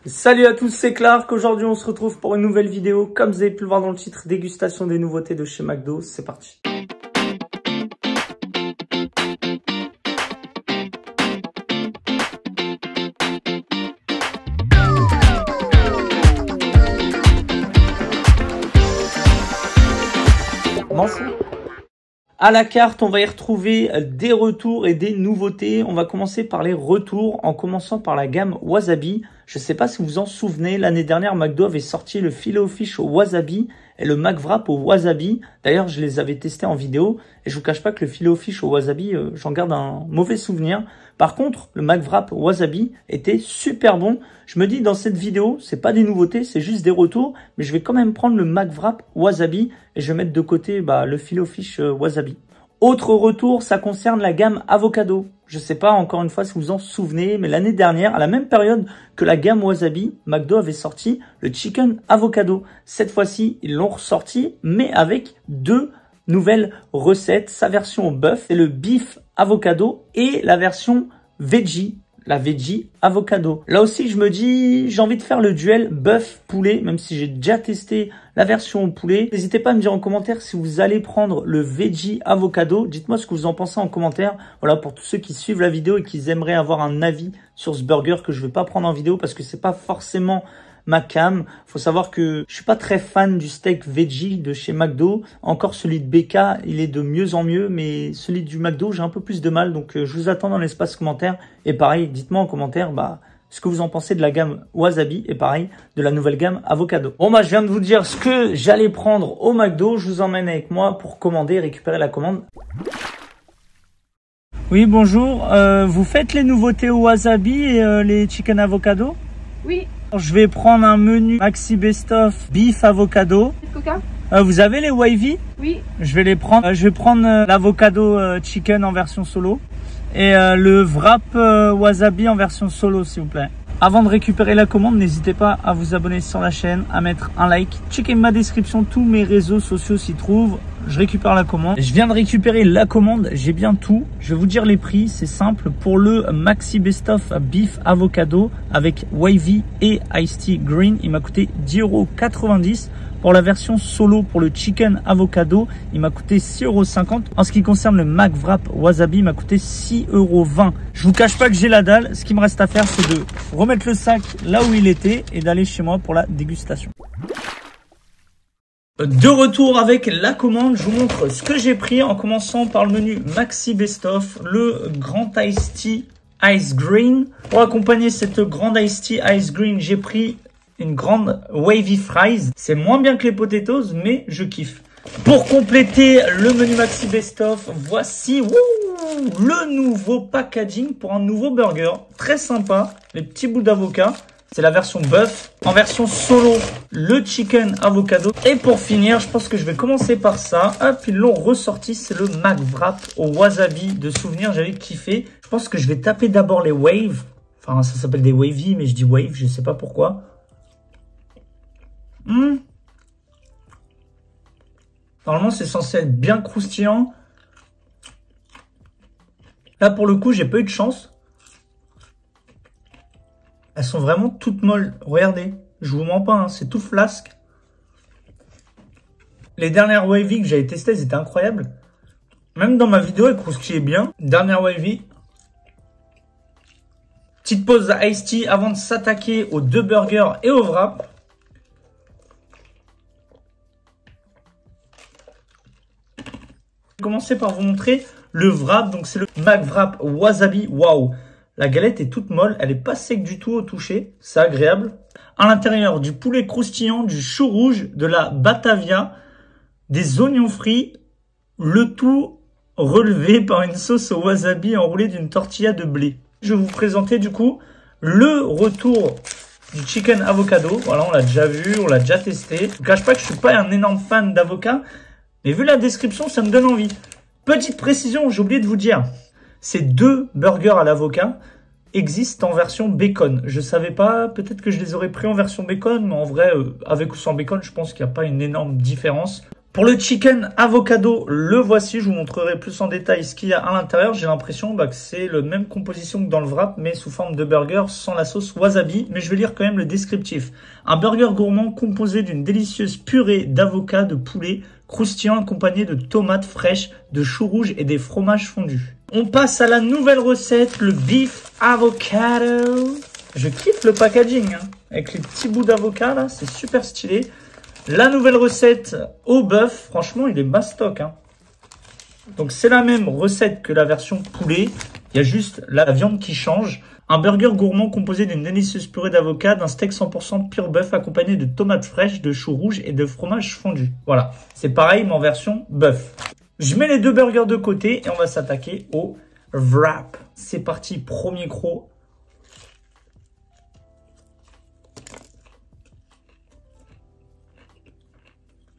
Salut à tous, c'est Clark. Aujourd'hui, on se retrouve pour une nouvelle vidéo. Comme vous avez pu le voir dans le titre, dégustation des nouveautés de chez McDo. C'est parti. M'en fous. À la carte, on va y retrouver des retours et des nouveautés. On va commencer par les retours en commençant par la gamme Wasabi. Je ne sais pas si vous vous en souvenez, l'année dernière, McDo avait sorti le Filet-O-Fish au Wasabi et le McWrap au Wasabi. D'ailleurs, je les avais testés en vidéo et je vous cache pas que le Filet-O-Fish au Wasabi, j'en garde un mauvais souvenir. Par contre, le McWrap Wasabi était super bon. Je me dis dans cette vidéo, c'est pas des nouveautés, c'est juste des retours, mais je vais quand même prendre le McWrap Wasabi et je vais mettre de côté le Filet-O-Fish Wasabi. Autre retour, ça concerne la gamme Avocado. Je sais pas encore une fois si vous vous en souvenez, mais l'année dernière, à la même période que la gamme Wasabi, McDo avait sorti le Chicken Avocado. Cette fois-ci, ils l'ont ressorti, mais avec deux nouvelles recettes. Sa version au bœuf, c'est le Beef Avocado et la version Veggie. La Veggie Avocado. Là aussi, je me dis, j'ai envie de faire le duel bœuf-poulet, même si j'ai déjà testé la version au poulet. N'hésitez pas à me dire en commentaire si vous allez prendre le Veggie Avocado. Dites-moi ce que vous en pensez en commentaire. Voilà, pour tous ceux qui suivent la vidéo et qui aimeraient avoir un avis sur ce burger que je vais pas prendre en vidéo parce que c'est pas forcément ma cam. Faut savoir que je suis pas très fan du steak veggie de chez McDo. Encore celui de BK, il est de mieux en mieux, mais celui du McDo, j'ai un peu plus de mal. Donc je vous attends dans l'espace commentaire. Et pareil, dites-moi en commentaire ce que vous en pensez de la gamme Wasabi et pareil de la nouvelle gamme Avocado. Bon je viens de vous dire ce que j'allais prendre au McDo. Je vous emmène avec moi pour commander et récupérer la commande. Oui, bonjour. Vous faites les nouveautés au Wasabi et les Chicken Avocado? Oui. Je vais prendre un menu Maxi Best of Beef Avocado. Coca. Vous avez les wavy? Oui. Je vais les prendre. Je vais prendre l'avocado chicken en version solo et le wrap wasabi en version solo, s'il vous plaît. Avant de récupérer la commande, n'hésitez pas à vous abonner sur la chaîne, à mettre un like. Checkez ma description, tous mes réseaux sociaux s'y trouvent. Je récupère la commande. Je viens de récupérer la commande, j'ai bien tout. Je vais vous dire les prix, c'est simple. Pour le Maxi Best of Beef Avocado avec Wavy et Iced Tea Green, il m'a coûté 10,90 €. Pour la version solo, pour le Chicken Avocado, il m'a coûté 6,50 €. En ce qui concerne le McWrap Wasabi, il m'a coûté 6,20 €. Je vous cache pas que j'ai la dalle. Ce qu'il me reste à faire, c'est de remettre le sac là où il était et d'aller chez moi pour la dégustation. De retour avec la commande, je vous montre ce que j'ai pris en commençant par le menu Maxi Best of, le Grand Iced Tea Ice Green. Pour accompagner cette grande Iced Tea Ice Green, j'ai pris une grande Wavy Fries. C'est moins bien que les potatoes, mais je kiffe. Pour compléter le menu Maxi Best of, voici le nouveau packaging pour un nouveau burger. Très sympa, les petits bouts d'avocat. C'est la version bœuf. En version solo, le Chicken Avocado. Et pour finir, je pense que je vais commencer par ça. Hop, ils l'ont ressorti. C'est le McWrap au Wasabi. De souvenir, j'avais kiffé. Je pense que je vais taper d'abord les Wave. Enfin, ça s'appelle des Wavy, mais je dis Wave, je sais pas pourquoi. Normalement, c'est censé être bien croustillant. Là, pour le coup, j'ai pas eu de chance. Elles sont vraiment toutes molles. Regardez, je vous mens pas, hein, c'est tout flasque. Les dernières Wavy que j'avais testées, elles étaient incroyables. Même dans ma vidéo, elles croustillaient bien. Dernière Wavy. Petite pause Iced Tea avant de s'attaquer aux deux burgers et au wrap. Je vais commencer par vous montrer le wrap. Donc c'est le McWrap Wasabi. Waouh! La galette est toute molle, elle est pas sec du tout au toucher, c'est agréable. À l'intérieur, du poulet croustillant, du chou rouge, de la batavia, des oignons frits, le tout relevé par une sauce au wasabi enroulée d'une tortilla de blé. Je vais vous présenter du coup le retour du Chicken Avocado. Voilà, on l'a déjà vu, on l'a déjà testé. Je ne vous cache pas que je suis pas un énorme fan d'avocat, mais vu la description, ça me donne envie. Petite précision, j'ai oublié de vous dire. Ces deux burgers à l'avocat existent en version bacon. Je savais pas, peut-être que je les aurais pris en version bacon, mais en vrai, avec ou sans bacon, je pense qu'il n'y a pas une énorme différence. Pour le chicken avocado, le voici. Je vous montrerai plus en détail ce qu'il y a à l'intérieur. J'ai l'impression que c'est la même composition que dans le wrap, mais sous forme de burger sans la sauce wasabi. Mais je vais lire quand même le descriptif. Un burger gourmand composé d'une délicieuse purée d'avocat de poulet croustillant accompagné de tomates fraîches, de choux rouges et des fromages fondus. On passe à la nouvelle recette, le beef avocado. Je kiffe le packaging, hein, avec les petits bouts d'avocat là, c'est super stylé. La nouvelle recette au bœuf, franchement, il est mastoc. Hein. Donc, c'est la même recette que la version poulet. Il y a juste la viande qui change. Un burger gourmand composé d'une délicieuse purée d'avocat, d'un steak 100% pur bœuf accompagné de tomates fraîches, de choux rouges et de fromage fondu. Voilà, c'est pareil, mais en version bœuf. Je mets les deux burgers de côté et on va s'attaquer au wrap. C'est parti, premier croc.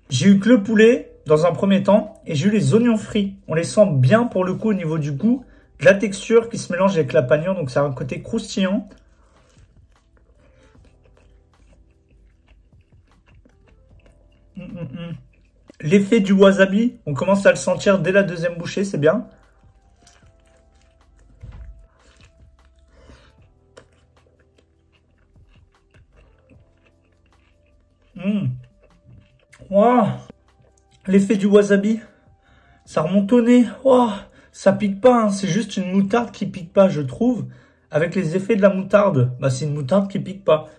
J'ai eu que le poulet dans un premier temps et j'ai eu les oignons frits. On les sent bien pour le coup au niveau du goût, de la texture qui se mélange avec la panure, donc ça a un côté croustillant. L'effet du wasabi, on commence à le sentir dès la deuxième bouchée, c'est bien. Wow. L'effet du wasabi, ça remonte au nez. Wow. Ça pique pas, hein. C'est juste une moutarde qui pique pas, je trouve. Avec les effets de la moutarde, c'est une moutarde qui pique pas.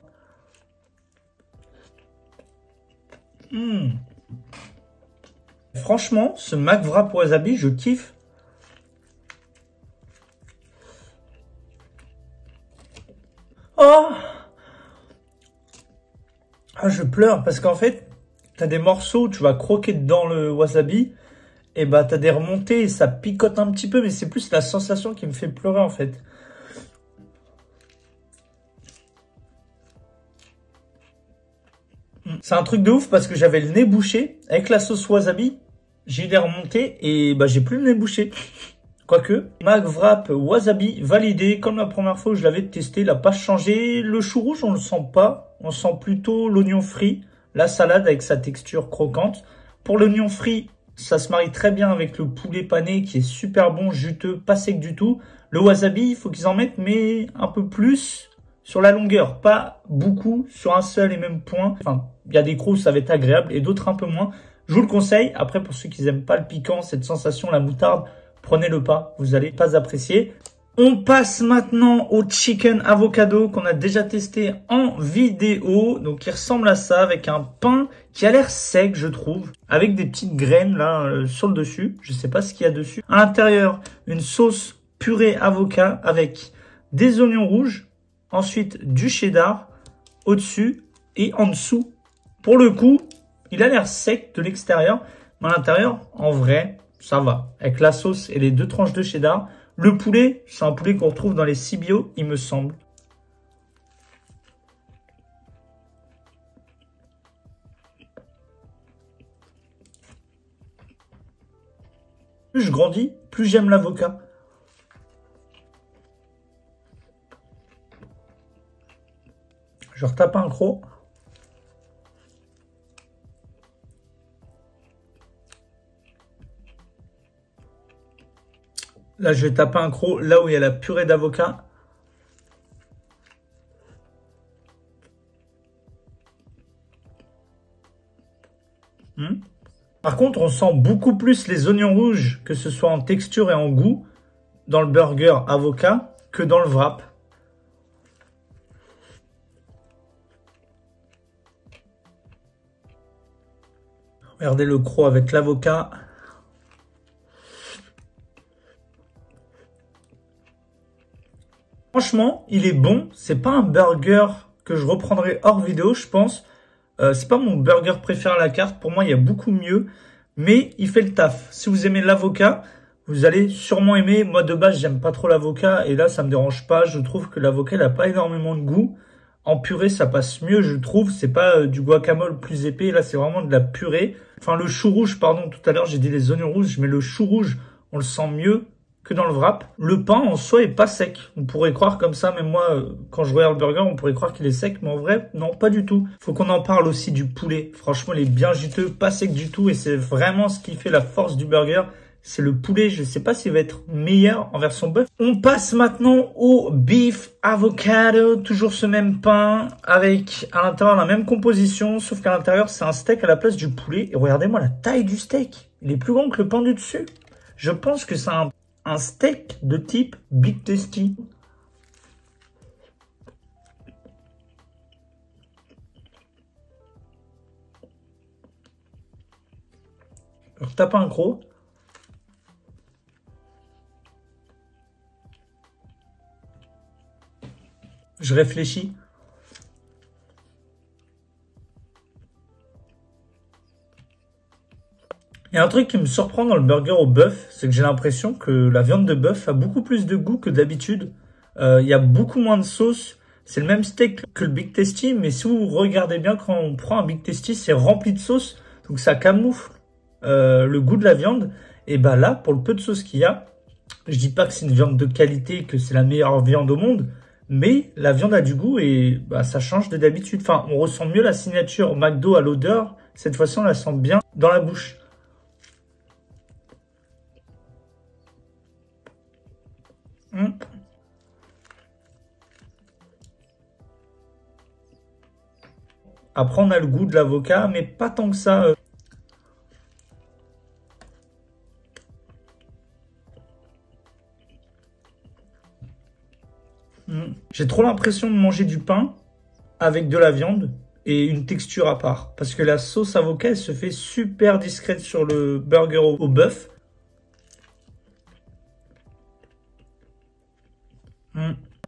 Franchement, ce McWrap wasabi, je kiffe. Oh, ah, je pleure parce qu'en fait, t'as des morceaux, tu vas croquer dedans le wasabi, et t'as des remontées, et ça picote un petit peu, mais c'est plus la sensation qui me fait pleurer en fait. C'est un truc de ouf parce que j'avais le nez bouché, avec la sauce wasabi, j'ai eu des remontées, et j'ai plus le nez bouché. Quoique, McWrap wasabi validé, comme la première fois où je l'avais testé, il n'a pas changé. Le chou rouge, on le sent pas, on sent plutôt l'oignon frit. La salade avec sa texture croquante. Pour l'oignon frit, ça se marie très bien avec le poulet pané qui est super bon, juteux, pas sec du tout. Le wasabi, il faut qu'ils en mettent, mais un peu plus sur la longueur. Pas beaucoup sur un seul et même point. Enfin, il y a des crocs où ça va être agréable et d'autres un peu moins. Je vous le conseille. Après, pour ceux qui n'aiment pas le piquant, cette sensation, la moutarde, prenez-le pas. Vous n'allez pas apprécier. On passe maintenant au chicken avocado qu'on a déjà testé en vidéo. Donc, il ressemble à ça avec un pain qui a l'air sec, je trouve. Avec des petites graines là sur le dessus. Je sais pas ce qu'il y a dessus. À l'intérieur, une sauce purée avocat avec des oignons rouges. Ensuite, du cheddar au-dessus et en dessous. Pour le coup, il a l'air sec de l'extérieur. Mais à l'intérieur, en vrai, ça va. Avec la sauce et les deux tranches de cheddar. Le poulet, c'est un poulet qu'on retrouve dans les Sibio, il me semble. Plus je grandis, plus j'aime l'avocat. Je retape un croc. Là, je vais taper un croc là où il y a la purée d'avocat. Par contre, on sent beaucoup plus les oignons rouges, que ce soit en texture et en goût, dans le burger avocat, que dans le wrap. Regardez le croc avec l'avocat. Franchement, il est bon. C'est pas un burger que je reprendrai hors vidéo, je pense. C'est pas mon burger préféré à la carte. Pour moi, il y a beaucoup mieux. Mais il fait le taf. Si vous aimez l'avocat, vous allez sûrement aimer. Moi, de base, j'aime pas trop l'avocat. Et là, ça me dérange pas. Je trouve que l'avocat, il n'a pas énormément de goût. En purée, ça passe mieux, je trouve. C'est pas du guacamole plus épais. Là, c'est vraiment de la purée. Enfin, le chou rouge, pardon. Tout à l'heure, j'ai dit les oignons rouges. Mais le chou rouge, on le sent mieux que dans le wrap. Le pain en soi est pas sec. On pourrait croire comme ça, même moi, quand je regarde le burger, on pourrait croire qu'il est sec, mais en vrai, non, pas du tout. Faut qu'on en parle aussi du poulet. Franchement, il est bien juteux, pas sec du tout, et c'est vraiment ce qui fait la force du burger. C'est le poulet, je sais pas s'il va être meilleur en version bœuf. On passe maintenant au beef avocado, toujours ce même pain, avec à l'intérieur la même composition, sauf qu'à l'intérieur c'est un steak à la place du poulet. Et regardez-moi la taille du steak, il est plus grand que le pain du dessus. Je pense que c'est un steak de type Big Tasty. Alors, tape un croc. Je réfléchis. Il y a un truc qui me surprend dans le burger au bœuf, c'est que j'ai l'impression que la viande de bœuf a beaucoup plus de goût que d'habitude. Il y a beaucoup moins de sauce. C'est le même steak que le Big Tasty, mais si vous regardez bien, quand on prend un Big Tasty, c'est rempli de sauce. Donc ça camoufle le goût de la viande. Et bah là, pour le peu de sauce qu'il y a, je dis pas que c'est une viande de qualité, que c'est la meilleure viande au monde, mais la viande a du goût et bah, ça change de d'habitude. Enfin, on ressent mieux la signature McDo à l'odeur. Cette fois-ci, on la sent bien dans la bouche. Après, on a le goût de l'avocat, mais pas tant que ça. J'ai trop l'impression de manger du pain avec de la viande et une texture à part. Parce que la sauce avocat, elle se fait super discrète sur le burger au bœuf.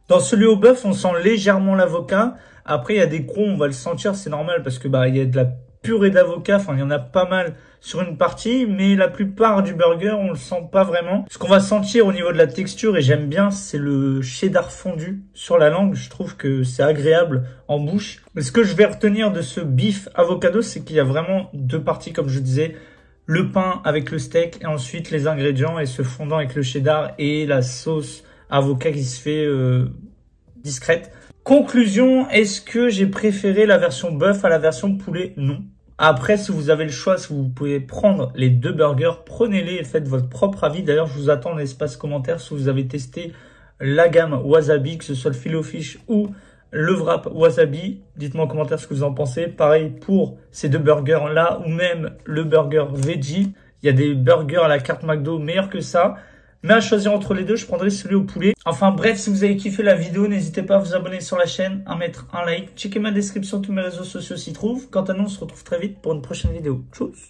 Dans celui au bœuf, on sent légèrement l'avocat. Après, il y a des crocs, on va le sentir, c'est normal parce que bah il y a de la purée d'avocat. Enfin, il y en a pas mal sur une partie, mais la plupart du burger, on le sent pas vraiment. Ce qu'on va sentir au niveau de la texture, et j'aime bien, c'est le cheddar fondu sur la langue. Je trouve que c'est agréable en bouche. Mais ce que je vais retenir de ce beef avocado, c'est qu'il y a vraiment deux parties, comme je disais. Le pain avec le steak et ensuite les ingrédients et ce fondant avec le cheddar et la sauce avocat qui se fait discrète. Conclusion, est-ce que j'ai préféré la version bœuf à la version poulet? Non. Après, si vous avez le choix, si vous pouvez prendre les deux burgers, prenez-les et faites votre propre avis. D'ailleurs, je vous attends dans l'espace commentaire si vous avez testé la gamme Wasabi, que ce soit le Filet-O-Fish ou le wrap Wasabi. Dites-moi en commentaire ce que vous en pensez. Pareil pour ces deux burgers-là ou même le burger veggie. Il y a des burgers à la carte McDo meilleurs que ça. Mais à choisir entre les deux, je prendrai celui au poulet. Enfin bref, si vous avez kiffé la vidéo, n'hésitez pas à vous abonner sur la chaîne, à mettre un like. Checkez ma description, tous mes réseaux sociaux s'y trouvent. Quant à nous, on se retrouve très vite pour une prochaine vidéo. Tchuss!